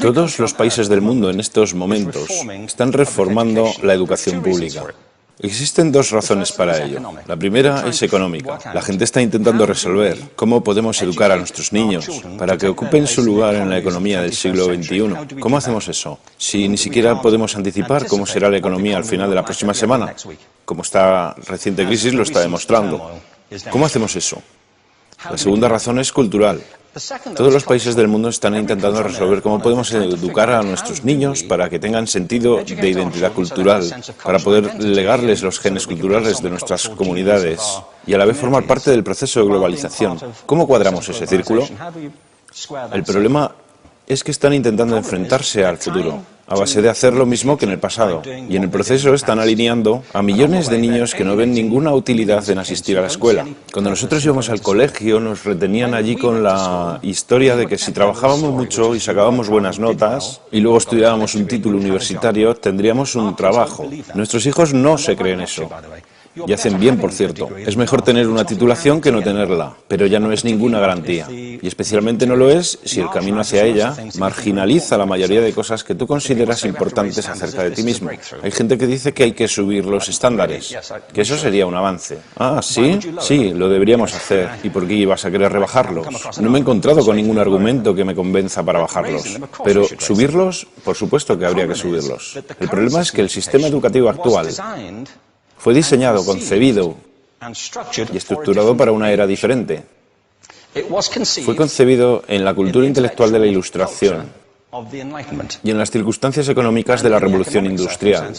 Todos los países del mundo en estos momentos están reformando la educación pública. Existen dos razones para ello. La primera es económica. La gente está intentando resolver cómo podemos educar a nuestros niños para que ocupen su lugar en la economía del siglo XXI. ¿Cómo hacemos eso? Si ni siquiera podemos anticipar cómo será la economía al final de la próxima semana, como esta reciente crisis lo está demostrando. ¿Cómo hacemos eso? La segunda razón es cultural. Todos los países del mundo están intentando resolver cómo podemos educar a nuestros niños para que tengan sentido de identidad cultural, para poder legarles los genes culturales de nuestras comunidades y a la vez formar parte del proceso de globalización. ¿Cómo cuadramos ese círculo? El problema es que están intentando enfrentarse al futuro, a base de hacer lo mismo que en el pasado. Y en el proceso están alineando a millones de niños que no ven ninguna utilidad en asistir a la escuela. Cuando nosotros íbamos al colegio nos retenían allí con la historia de que si trabajábamos mucho y sacábamos buenas notas y luego estudiábamos un título universitario, tendríamos un trabajo. Nuestros hijos no se creen eso. Y hacen bien, por cierto. Es mejor tener una titulación que no tenerla, pero ya no es ninguna garantía. Y especialmente no lo es si el camino hacia ella marginaliza la mayoría de cosas que tú consideras importantes acerca de ti mismo. Hay gente que dice que hay que subir los estándares, que eso sería un avance. Ah, ¿sí? Sí, lo deberíamos hacer. ¿Y por qué ibas a querer rebajarlos? No me he encontrado con ningún argumento que me convenza para bajarlos. Pero subirlos, por supuesto que habría que subirlos. El problema es que el sistema educativo actual fue diseñado, concebido y estructurado para una era diferente. Fue concebido en la cultura intelectual de la Ilustración y en las circunstancias económicas de la Revolución Industrial.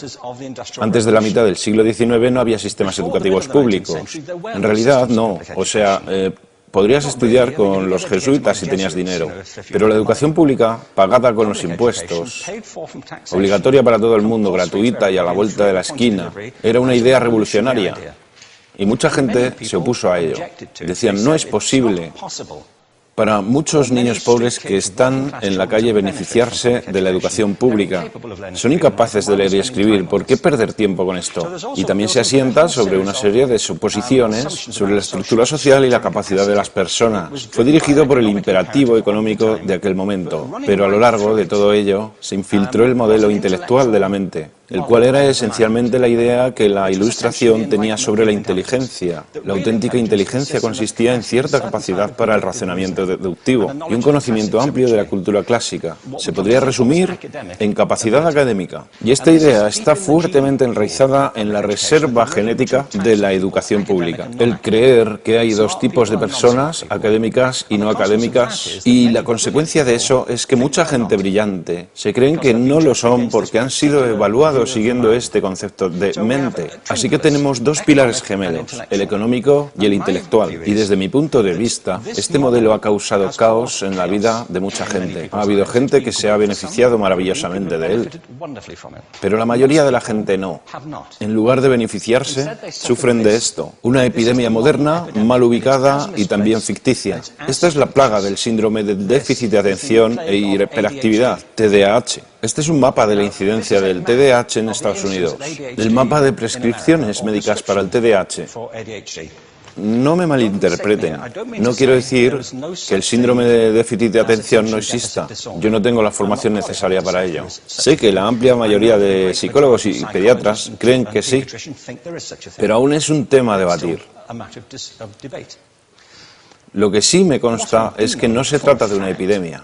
Antes de la mitad del siglo XIX no había sistemas educativos públicos. En realidad no. O sea, podrías estudiar con los jesuitas si tenías dinero, pero la educación pública, pagada con los impuestos, obligatoria para todo el mundo, gratuita y a la vuelta de la esquina, era una idea revolucionaria. Y mucha gente se opuso a ello. Decían, no es posible para muchos niños pobres que están en la calle beneficiarse de la educación pública. Son incapaces de leer y escribir. ¿Por qué perder tiempo con esto? Y también se asienta sobre una serie de suposiciones sobre la estructura social y la capacidad de las personas. Fue dirigido por el imperativo económico de aquel momento, pero a lo largo de todo ello se infiltró el modelo intelectual de la mente, el cual era esencialmente la idea que la Ilustración tenía sobre la inteligencia. La auténtica inteligencia consistía en cierta capacidad para el razonamiento deductivo y un conocimiento amplio de la cultura clásica. Se podría resumir en capacidad académica. Y esta idea está fuertemente enraizada en la reserva genética de la educación pública. El creer que hay dos tipos de personas, académicas y no académicas, y la consecuencia de eso es que mucha gente brillante se creen que no lo son porque han sido evaluados siguiendo este concepto de mente. Así que tenemos dos pilares gemelos, el económico y el intelectual. Y desde mi punto de vista, este modelo ha causado caos en la vida de mucha gente. Ha habido gente que se ha beneficiado maravillosamente de él, pero la mayoría de la gente no. En lugar de beneficiarse, sufren de esto. Una epidemia moderna, mal ubicada y también ficticia. Esta es la plaga del síndrome de déficit de atención e hiperactividad, TDAH. Este es un mapa de la incidencia del TDAH en Estados Unidos. El mapa de prescripciones médicas para el TDAH. No me malinterpreten. No quiero decir que el síndrome de déficit de atención no exista. Yo no tengo la formación necesaria para ello. Sé que la amplia mayoría de psicólogos y pediatras creen que sí, pero aún es un tema a debatir. Lo que sí me consta es que no se trata de una epidemia.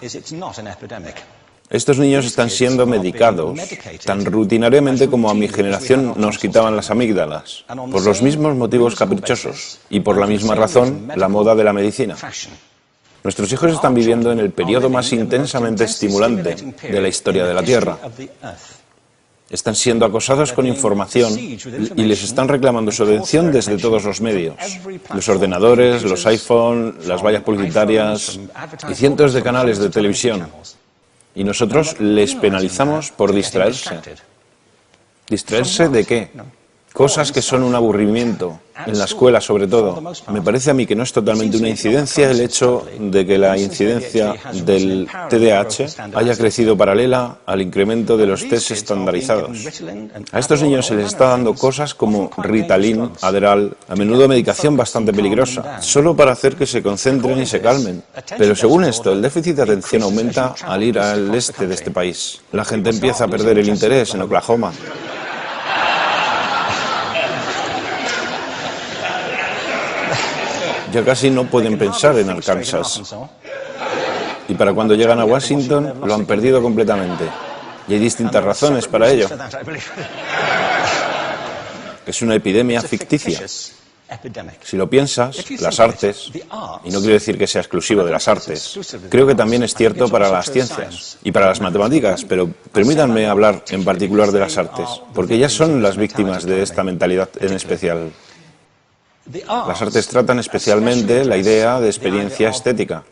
Estos niños están siendo medicados tan rutinariamente como a mi generación nos quitaban las amígdalas, por los mismos motivos caprichosos y por la misma razón, la moda de la medicina. Nuestros hijos están viviendo en el periodo más intensamente estimulante de la historia de la Tierra. Están siendo acosados con información y les están reclamando su atención desde todos los medios. Los ordenadores, los iPhone, las vallas publicitarias y cientos de canales de televisión. Y nosotros les penalizamos por distraerse. ¿Distraerse de qué? Cosas que son un aburrimiento, en la escuela sobre todo. Me parece a mí que no es totalmente una incidencia el hecho de que la incidencia del TDAH haya crecido paralela al incremento de los test estandarizados. A estos niños se les está dando cosas como Ritalin, Adderall, a menudo medicación bastante peligrosa, solo para hacer que se concentren y se calmen. Pero según esto, el déficit de atención aumenta al ir al este de este país. La gente empieza a perder el interés en Oklahoma. Ya casi no pueden pensar en Arkansas. Y para cuando llegan a Washington, lo han perdido completamente. Y hay distintas razones para ello. Es una epidemia ficticia. Si lo piensas, las artes, y no quiero decir que sea exclusivo de las artes, creo que también es cierto para las ciencias y para las matemáticas, pero permítanme hablar en particular de las artes, porque ellas son las víctimas de esta mentalidad en especial. Las artes tratan especialmente la idea de experiencia estética.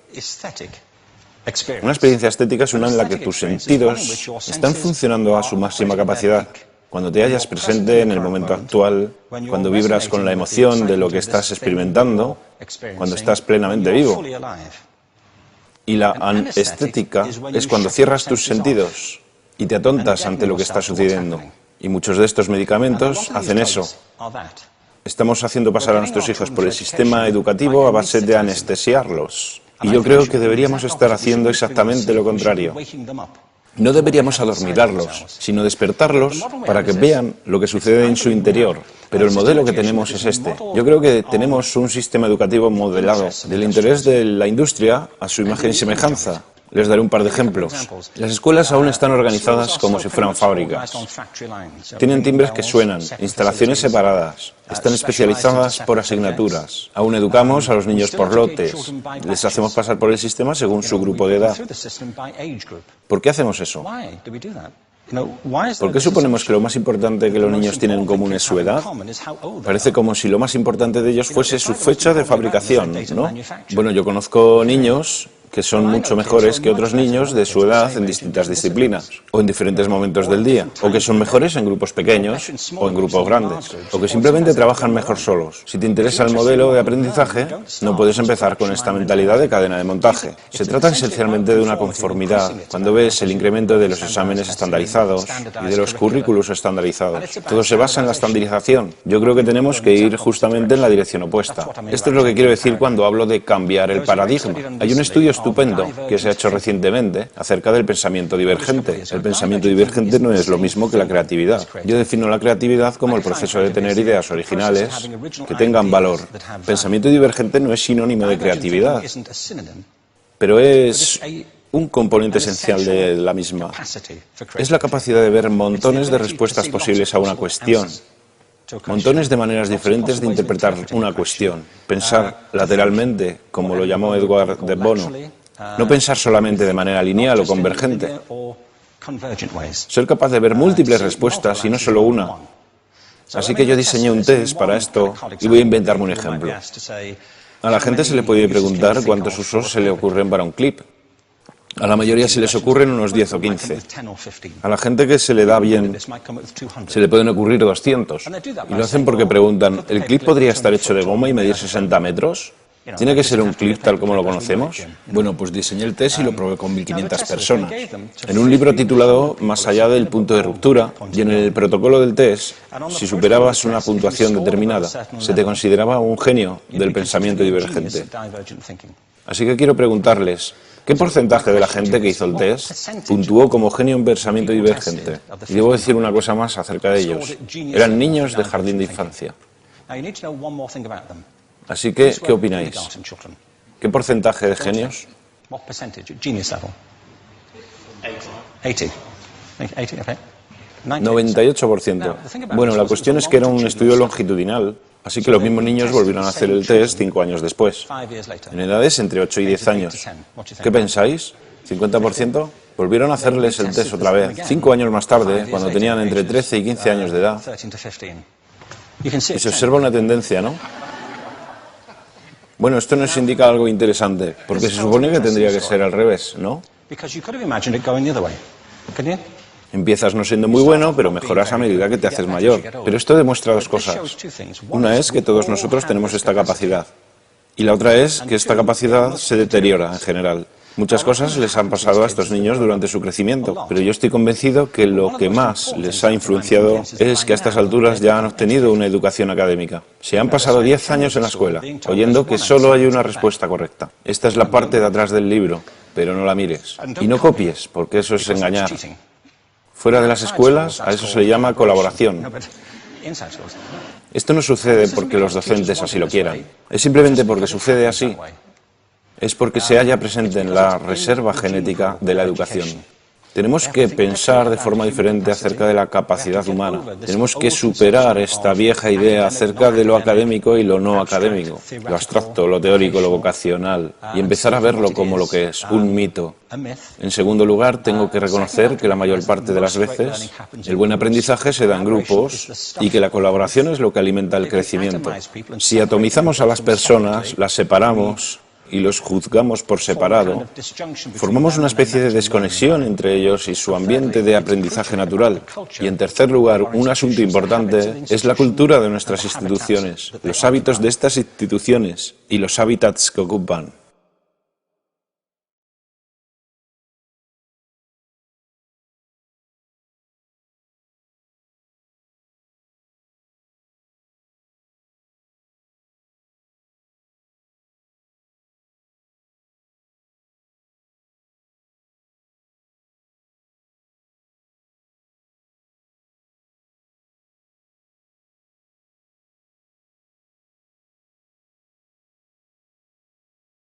Una experiencia estética es una en la que tus sentidos están funcionando a su máxima capacidad. Cuando te hallas presente en el momento actual, cuando vibras con la emoción de lo que estás experimentando, cuando estás plenamente vivo. Y la anestética es cuando cierras tus sentidos y te atontas ante lo que está sucediendo. Y muchos de estos medicamentos hacen eso. Estamos haciendo pasar a nuestros hijos por el sistema educativo a base de anestesiarlos. Y yo creo que deberíamos estar haciendo exactamente lo contrario. No deberíamos adormilarlos, sino despertarlos para que vean lo que sucede en su interior. Pero el modelo que tenemos es este. Yo creo que tenemos un sistema educativo modelado del interés de la industria a su imagen y semejanza. Les daré un par de ejemplos. Las escuelas aún están organizadas como si fueran fábricas. Tienen timbres que suenan, instalaciones separadas, están especializadas por asignaturas. Aún educamos a los niños por lotes. Les hacemos pasar por el sistema según su grupo de edad. ¿Por qué hacemos eso? ¿Por qué suponemos que lo más importante que los niños tienen en común es su edad? Parece como si lo más importante de ellos fuese su fecha de fabricación, ¿no? Bueno, yo conozco niños que son mucho mejores que otros niños de su edad en distintas disciplinas, o en diferentes momentos del día, o que son mejores en grupos pequeños o en grupos grandes, o que simplemente trabajan mejor solos. Si te interesa el modelo de aprendizaje, no puedes empezar con esta mentalidad de cadena de montaje. Se trata esencialmente de una conformidad. Cuando ves el incremento de los exámenes estandarizados y de los currículos estandarizados, todo se basa en la estandarización. Yo creo que tenemos que ir justamente en la dirección opuesta. Esto es lo que quiero decir cuando hablo de cambiar el paradigma. Hay un estudio estupendo que se ha hecho recientemente acerca del pensamiento divergente. El pensamiento divergente no es lo mismo que la creatividad. Yo defino la creatividad como el proceso de tener ideas originales que tengan valor. Pensamiento divergente no es sinónimo de creatividad, pero es un componente esencial de la misma. Es la capacidad de ver montones de respuestas posibles a una cuestión. Montones de maneras diferentes de interpretar una cuestión. Pensar lateralmente, como lo llamó Edward de Bono. No pensar solamente de manera lineal o convergente. Ser capaz de ver múltiples respuestas y no solo una. Así que yo diseñé un test para esto y voy a inventarme un ejemplo. A la gente se le puede preguntar cuántos usos se le ocurren para un clip. A la mayoría se les ocurren unos 10 o 15. A la gente que se le da bien, se le pueden ocurrir 200. Y lo hacen porque preguntan, ¿el clip podría estar hecho de goma y medir 60 metros? ¿Tiene que ser un clip tal como lo conocemos? Bueno, pues diseñé el test y lo probé con 1.500 personas. En un libro titulado Más allá del punto de ruptura, y en el protocolo del test, si superabas una puntuación determinada, se te consideraba un genio del pensamiento divergente. Así que quiero preguntarles, ¿qué porcentaje de la gente que hizo el test puntuó como genio en pensamiento divergente? Y debo decir una cosa más acerca de ellos. Eran niños de jardín de infancia. Así que, ¿qué opináis? ¿Qué porcentaje de genios? 98%. Bueno, la cuestión es que era un estudio longitudinal, así que los mismos niños volvieron a hacer el test 5 años después, en edades entre 8 y 10 años. ¿Qué pensáis? ¿50%? Volvieron a hacerles el test otra vez, 5 años más tarde, cuando tenían entre 13 y 15 años de edad. Y se observa una tendencia, ¿no? Bueno, esto nos indica algo interesante, porque se supone que tendría que ser al revés, ¿no? Empiezas no siendo muy bueno, pero mejoras a medida que te haces mayor. Pero esto demuestra dos cosas. Una es que todos nosotros tenemos esta capacidad. Y la otra es que esta capacidad se deteriora en general. Muchas cosas les han pasado a estos niños durante su crecimiento, pero yo estoy convencido que lo que más les ha influenciado es que a estas alturas ya han obtenido una educación académica. Se han pasado 10 años en la escuela, oyendo que solo hay una respuesta correcta. Esta es la parte de atrás del libro, pero no la mires. Y no copies, porque eso es engañar. Fuera de las escuelas, a eso se le llama colaboración. Esto no sucede porque los docentes así lo quieran, es simplemente porque sucede así. Es porque se halla presente en la reserva genética de la educación. Tenemos que pensar de forma diferente acerca de la capacidad humana. Tenemos que superar esta vieja idea acerca de lo académico y lo no académico, lo abstracto, lo teórico, lo vocacional, y empezar a verlo como lo que es, un mito. En segundo lugar, tengo que reconocer que la mayor parte de las veces el buen aprendizaje se da en grupos y que la colaboración es lo que alimenta el crecimiento. Si atomizamos a las personas, las separamos y los juzgamos por separado, formamos una especie de desconexión entre ellos y su ambiente de aprendizaje natural. Y en tercer lugar, un asunto importante es la cultura de nuestras instituciones, los hábitos de estas instituciones y los hábitats que ocupan.